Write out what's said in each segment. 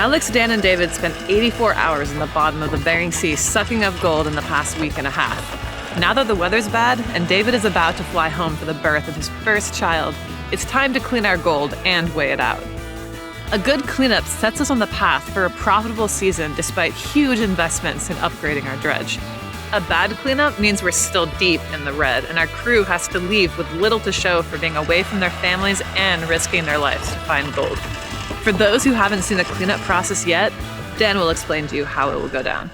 Alex, Dan, and David spent 84 hours in the bottom of the Bering Sea sucking up gold in the past week and a half. Now that the weather's bad and David is about to fly home for the birth of his first child, it's time to clean our gold and weigh it out. A good cleanup sets us on the path for a profitable season despite huge investments in upgrading our dredge. A bad cleanup means we're still deep in the red and our crew has to leave with little to show for being away from their families and risking their lives to find gold. For those who haven't seen the cleanup process yet, Dan will explain to you how it will go down.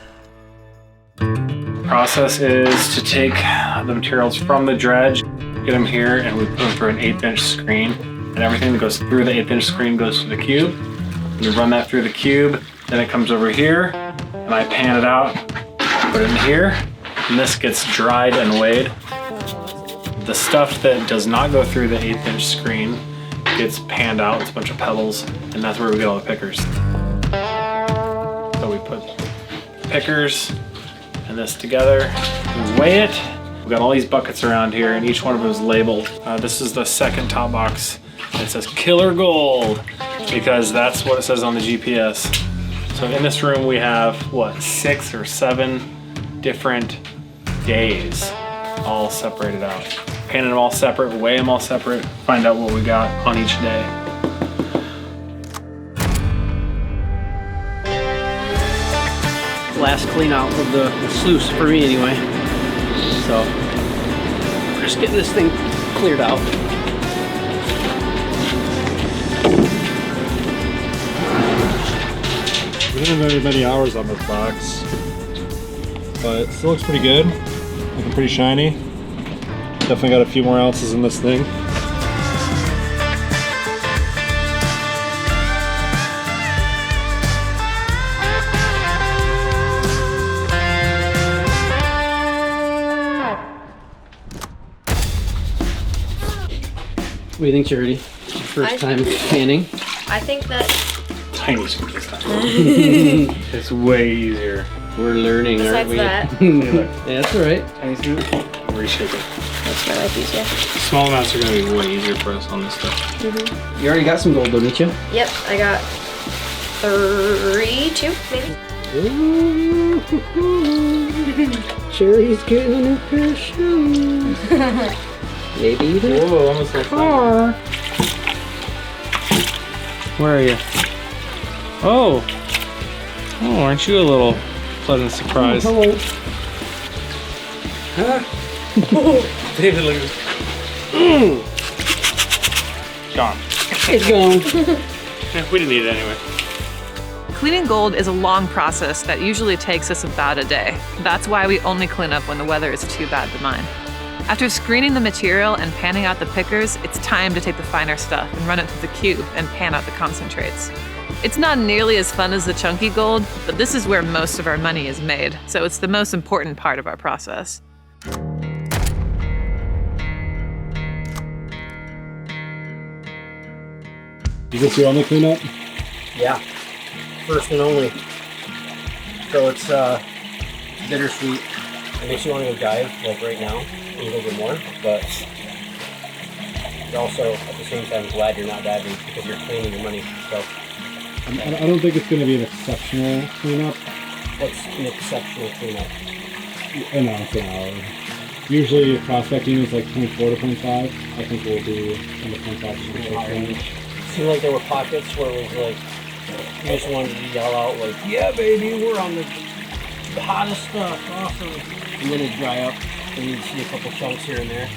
The process is to take the materials from the dredge, get them here, and we put them through an 1/8" screen. And everything that goes through the 1/8" screen goes to the cube. And we run that through the cube, then it comes over here, and I pan it out, put it in here, and this gets dried and weighed. The stuff that does not go through the 1/8" screen gets panned out. It's a bunch of pebbles, and that's where we get all the pickers. So we put pickers and this together, we weigh it. We've got all these buckets around here, and each one of them is labeled. This is the second top box. It says Killer Gold, because that's what it says on the GPS. So in this room we have, what, 6 or 7 different days, all separated out. Pan them all separate, weigh them all separate, find out what we got on each day. Last clean out of the sluice for me anyway. So we're just getting this thing cleared out. We didn't have very many hours on this box, but it still looks pretty good. Looking pretty shiny. Definitely got a few more ounces in this thing. What do you think, Charity? First time panning? I think that Tiny scoop this time. It's way easier. We're learning, aren't besides we? that, Yeah, that's all right. Tiny scoop, reshake it. that's my life easier. Small amounts are gonna be way easier for us on this stuff. You already got some gold, don't you? Yep, I got 3, 2, maybe. Ooh, Cherry's getting a new pair of shoes. Maybe even Whoa, almost like car. Where are you? Oh! Oh, aren't you a little pleasant surprise? Oh, hello. Huh? David, look at this. Gone. It's gone. Yeah, we didn't need it anyway. Cleaning gold is a long process that usually takes us about a day. That's why we only clean up when the weather is too bad to mine. After screening the material and panning out the pickers, it's time to take the finer stuff and run it through the cube and pan out the concentrates. It's not nearly as fun as the chunky gold, but this is where most of our money is made, so it's the most important part of our process. Is this your only cleanup? Yeah, first and only. So it's bittersweet. It makes you want to go dive, like right now, a little bit more, but you're also at the same time glad you're not diving because you're cleaning your money. So I don't think it's going to be an exceptional cleanup. what's an exceptional cleanup? An ounce an hour. Usually prospecting is like 24 to 25. I think we'll be in the 25 range. It seemed like there were pockets where it was like you just wanted to yell out like, "Yeah, baby, we're on the hottest stuff, awesome!" And then it'd dry up, and you'd see a couple chunks here and there.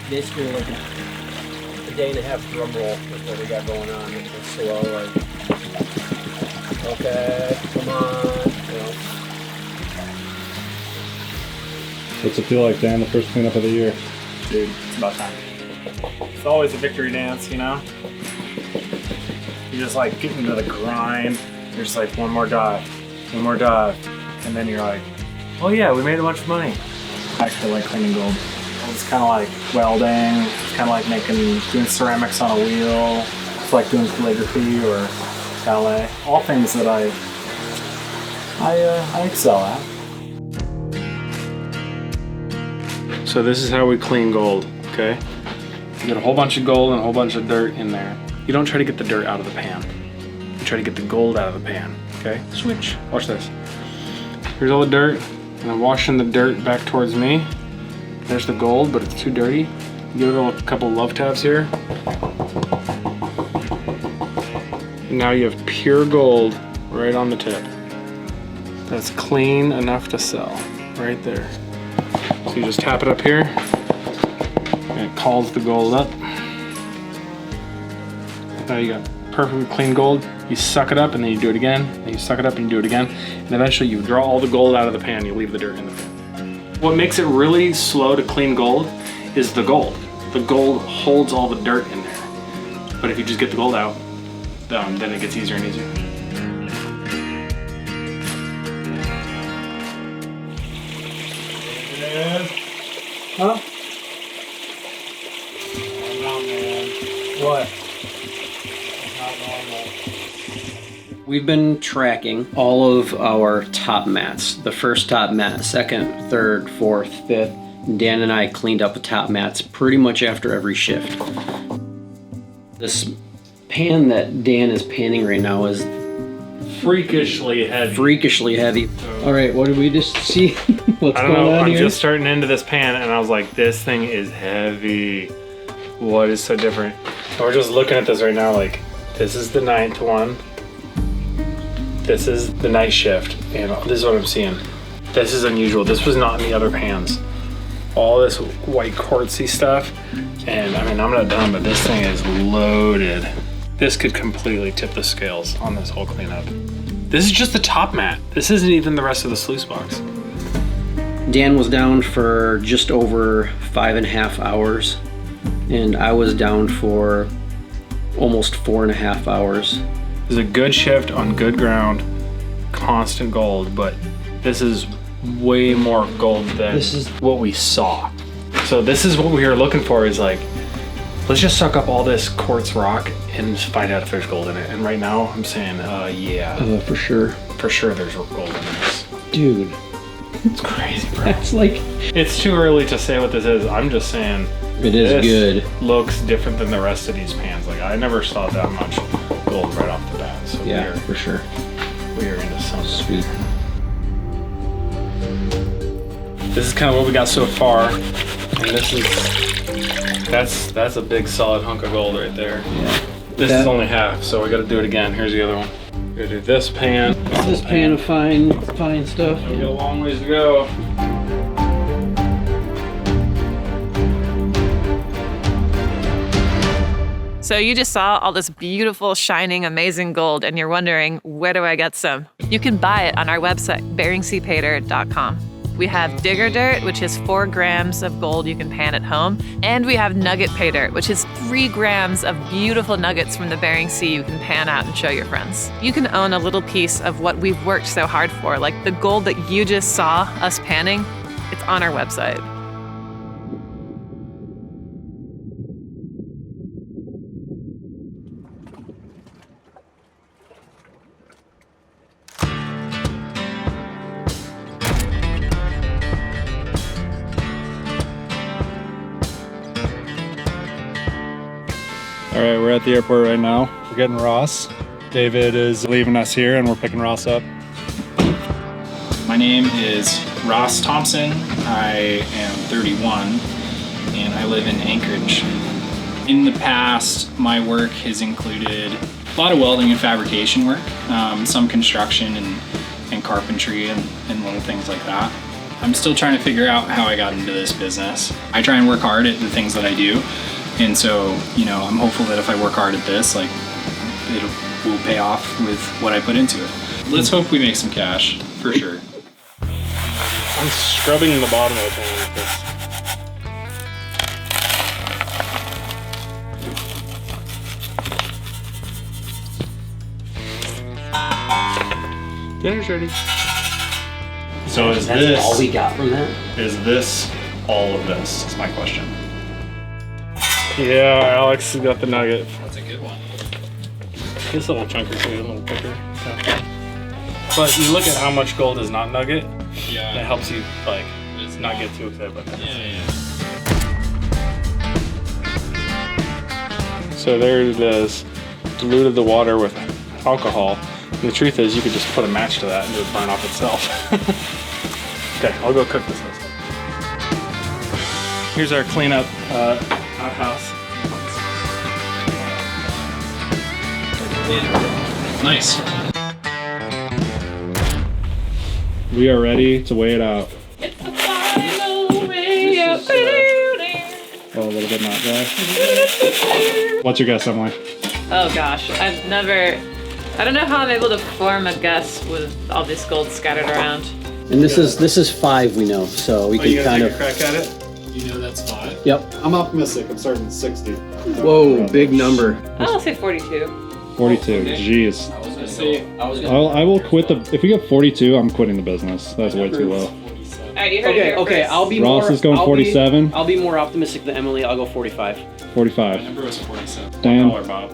Basically, like a day and a half drum roll is what we got going on. It's slow, like, okay, come on, you know. What's it feel like, Dan, the first cleanup of the year? Dude, it's about time. It's always a victory dance, you know? You just like get into the grind. You're just like, one more dive. And then you're like, oh yeah, we made a bunch of money. I actually like cleaning gold. It's kind of like welding. It's kind of like doing ceramics on a wheel. It's like doing calligraphy or ballet. All things that I excel at. So this is how we clean gold, okay? You get a whole bunch of gold and a whole bunch of dirt in there. You don't try to get the dirt out of the pan. and try to get the gold out of the pan. Okay, switch. Watch this. Here's all the dirt, and I'm washing the dirt back towards me. There's the gold, but it's too dirty. Give it a couple love taps here. And now you have pure gold right on the tip. That's clean enough to sell, right there. So you just tap it up here, and it calls the gold up. Now you got perfectly clean gold. You suck it up and then you do it again, and you suck it up and you do it again, and eventually you draw all the gold out of the pan, you leave the dirt in the pan. What makes it really slow to clean gold is the gold. The gold holds all the dirt in there. But if you just get the gold out, then it gets easier and easier. Huh? What? We've been tracking all of our top mats. The first top mat, second, third, fourth, fifth. Dan and I cleaned up the top mats pretty much after every shift. This pan that Dan is panning right now is Freakishly heavy. All right, what did we just see? What's I don't going know, on I'm here? just starting into this pan and I was like, this thing is heavy. What is so different? And we're just looking at this right now like, this is the night one. This is the night shift, and this is what I'm seeing. This is unusual. This was not in the other pans. All this white quartzy stuff, and I mean, I'm not done, but this thing is loaded. This could completely tip the scales on this whole cleanup. This is just the top mat. This isn't even the rest of the sluice box. Dan was down for just over 5.5 hours, and I was down for almost 4.5 hours. This is a good shift on good ground, constant gold, but this is way more gold than what we saw. So this is what we were looking for, is like, let's just suck up all this quartz rock and find out if there's gold in it. And right now I'm saying, yeah. For sure. For sure there's gold in this. Dude. It's crazy, bro. That's like... It's too early to say what this is. I'm just saying. It is good. Looks different than the rest of these pans. Like, I never saw that much gold right off the bat. So yeah, for sure. We are into something. Sweet. This is kind of what we got so far. And this is, that's a big solid hunk of gold right there. Yeah. This is only half, so we got to do it again. Here's the other one. We're gonna do this pan. This pan of fine stuff. We got a long ways to go. So you just saw all this beautiful, shining, amazing gold, and you're wondering, where do I get some? You can buy it on our website, beringseapater.com. We have digger dirt, which is 4 grams of gold you can pan at home. And we have nugget pay dirt, which is 3 grams of beautiful nuggets from the Bering Sea you can pan out and show your friends. You can own a little piece of what we've worked so hard for, like the gold that you just saw us panning. It's on our website. All right, we're at the airport right now. We're getting Ross. David is leaving us here and we're picking Ross up. My name is Ross Thompson. I am 31 and I live in Anchorage. In the past, my work has included a lot of welding and fabrication work, some construction and carpentry and little things like that. I'm still trying to figure out how I got into this business. I try and work hard at the things that I do. And so, I'm hopeful that if I work hard at this, like, it will pay off with what I put into it. Let's hope we make some cash, for sure. I'm scrubbing the bottom of the pan with this. Dinner's ready. So is That's this all we got from that? Is this all of this? Is my question. Yeah, Alex has got the nugget. That's a good one. It's a little chunkier too, a little thicker. Yeah. But you look at how much gold is not nugget. Yeah. That helps you like not get too excited about that. Yeah. So there it is. Diluted the water with alcohol. And the truth is, you could just put a match to that and it would burn off itself. Okay, I'll go cook this. Here's our cleanup outhouse. Nice. We are ready to weigh it out. Oh, a little bit not dry. What's your guess, Emily? Oh gosh, I don't know how I'm able to form a guess with all this gold scattered around. And this is 5 we know, so we can kind of. Crack at it? You know that's 5? Yep. I'm optimistic. I'm starting at 60. Whoa, big number. I'll say 42. 42. Jeez. I was gonna say. I will quit the. If we get 42, I'm quitting the business. That's way too low. Alright, you heard it here Okay, first. I'll be Ross more. is going 47. I'll be more optimistic than Emily. I'll go 45. 45. My number was 47. Dan. $1, Bob.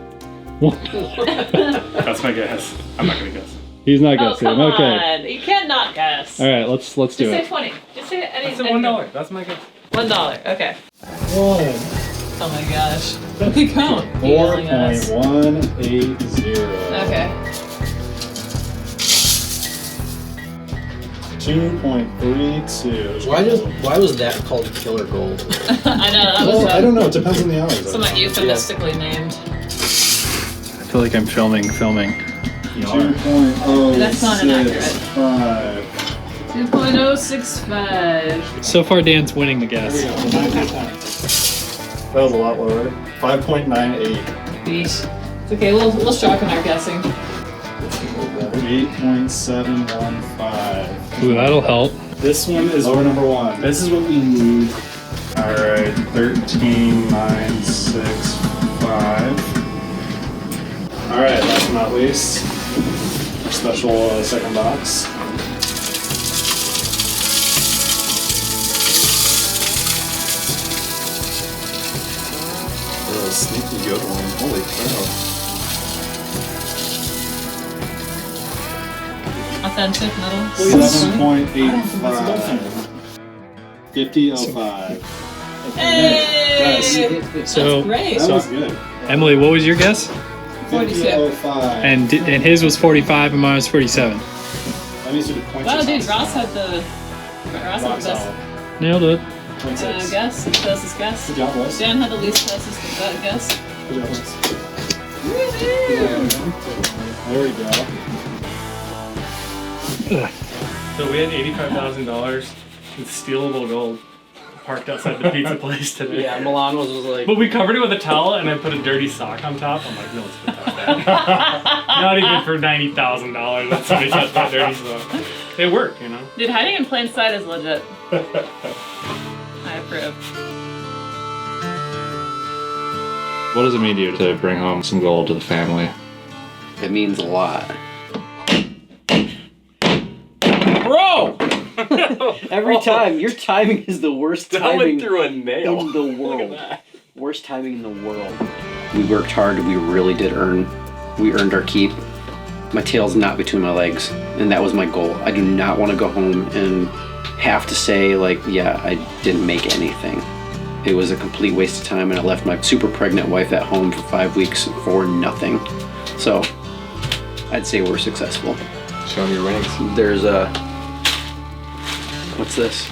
That's my guess. I'm not gonna guess. He's not Oh, guessing. come Okay. on. You can't not guess. All right. Let's Just do say it. 20. Just say any. That's $1. That's my guess. $1. Okay. One. Oh my gosh. We count. Yelling at us. 4.180. Okay. 2.32. Why was that called killer gold? I know, that was Well, I don't know. It depends on the hours. somewhat euphemistically named. I feel like I'm filming. 2.065. That's not inaccurate. 2.065. So far, Dan's winning the guess. That was a lot lower. 5.98. Beesh. It's okay, we'll sharpen our guessing. 8.715. Ooh, that'll help. This one is lower number 1. This is what we need. All right, 13,965. All right, last but not least, our special second box. Oh, sneaky good one. Holy cow. Authentic metal. 7.85. 50.05. Hey! So, That's great. That was good. Emily, what was your guess? 42. 50.05. And his was 45 and mine was 47. That means you could point Wow, your dude, house. Ross had the best Nailed it. guess, the closest guess. Good job, boys. Dan had the least closest guess. Good job, boys. Woo-hoo! There we go. So we had $85,000 in stealable gold parked outside the pizza place today. Yeah, Milano's was like. But we covered it with a towel and I put a dirty sock on top. I'm like, no one's gonna touch that. Not even for $90,000 that somebody touched that dirty sock. It worked, you know? Dude, hiding in plain sight is legit. I approve. What does it mean to you to bring home some gold to the family? It means a lot. Bro! Every time. Your timing is the worst timing through a nail. in the world. Worst timing in the world. We worked hard. We really did earn. We earned our keep. My tail's not between my legs, and that was my goal. I do not want to go home and have to say, like, yeah, I didn't make anything. It was a complete waste of time, and I left my super pregnant wife at home for 5 weeks for nothing. So, I'd say we're successful. Show them your winnings. There's a... What's this?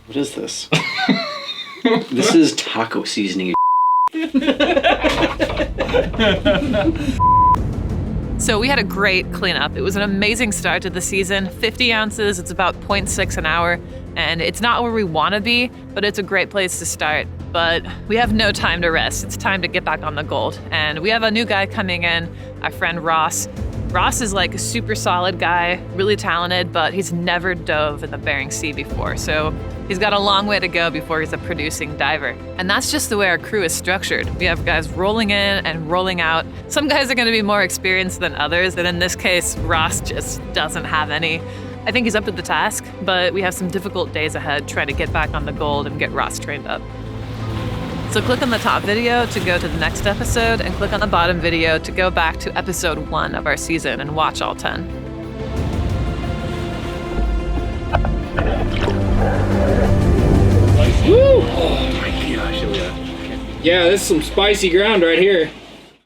What is this? This is taco seasoning. So we had a great cleanup. It was an amazing start to the season. 50 ounces, it's about 0.6 an hour, and it's not where we want to be, but it's a great place to start. But we have no time to rest. It's time to get back on the gold. And we have a new guy coming in, our friend Ross. Ross is like a super solid guy, really talented, but he's never dove in the Bering Sea before. So he's got a long way to go before he's a producing diver. And that's just the way our crew is structured. We have guys rolling in and rolling out. Some guys are gonna be more experienced than others, and in this case, Ross just doesn't have any. I think he's up to the task, but we have some difficult days ahead trying to get back on the gold and get Ross trained up. So click on the top video to go to the next episode, and click on the bottom video to go back to episode 1 of our season and watch all 10. Yeah, this is some spicy ground right here.